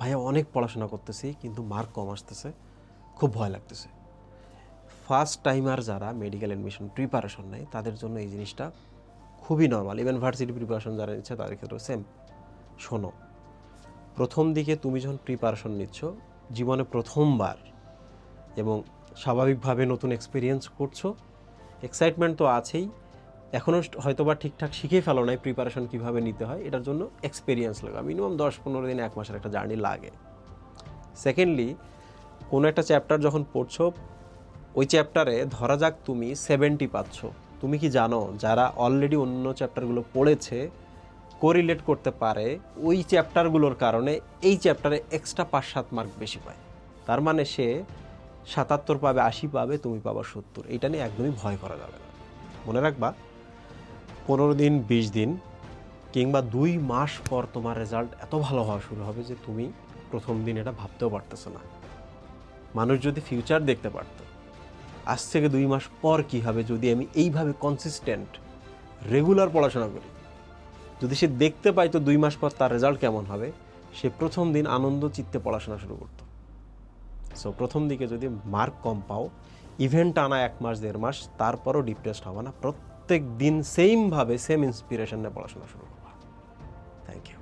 ভাইয়া অনেক পড়াশোনা করতেছি কিন্তু মার্ক কম আসতেছে, খুব ভয় লাগতেছে। ফার্স্ট টাইমার যারা মেডিকেল অ্যাডমিশন প্রিপারেশন নেয় তাদের জন্য এই জিনিসটা খুবই নর্মাল। ইভেন ভার্সিটি প্রিপারেশন যারা নিচ্ছে তাদের ক্ষেত্রেও সেম। শোনো, প্রথম দিকে তুমি যখন প্রিপারেশন নিচ্ছ জীবনে প্রথমবার এবং স্বাভাবিকভাবে নতুন এক্সপিরিয়েন্স করছো, এক্সাইটমেন্ট তো আছেই, এখনও হয়তোবা ঠিকঠাক শিখে ফেলো নাই প্রিপারেশন কীভাবে নিতে হয়, এটার জন্য এক্সপিরিয়েন্স লাগে, মিনিমাম 10-15 দিন 1 মাসের একটা জার্নি লাগে। সেকেন্ডলি, কোনো একটা চ্যাপ্টার যখন পড়ছো, ওই চ্যাপ্টারে ধরা যাক তুমি 70 পাচ্ছ, তুমি কি জানো যারা অলরেডি অন্য চ্যাপ্টারগুলো পড়েছে কোরিলেট করতে পারে ওই চ্যাপ্টারগুলোর কারণে এই চ্যাপ্টারে এক্সট্রা 5-7 মার্ক বেশি পায়। তার মানে সে 77 পাবে, 80 পাবে, তুমি পাবা 70। এইটা নিয়ে একদমই ভয় করা যাবে না। মনে রাখবা 15 দিন 20 দিন কিংবা 2 মাস পর তোমার রেজাল্ট এত ভালো হওয়া শুরু হবে যে তুমি প্রথম দিন এটা ভাবতেও পারতেছো না। মানুষ যদি ফিউচার দেখতে পারতো আজ থেকে 2 মাস পর কী হবে যদি আমি এইভাবে কনসিস্টেন্ট রেগুলার পড়াশোনা করি, যদি সে দেখতে পাইতো 2 মাস পর তার রেজাল্ট কেমন হবে, সে প্রথম দিন আনন্দ চিত্তে পড়াশোনা শুরু করতো। সো প্রথম দিকে যদি মার্ক কম পাও, ইভেন্ট টানা 1 মাস 1.5 মাস, তারপরও ডিপ্রেসড হবে না, প্রত্যেক দিন সেমভাবে সেম ইন্সপিরেশন নিয়ে পড়াশোনা শুরু করবা। Thank you.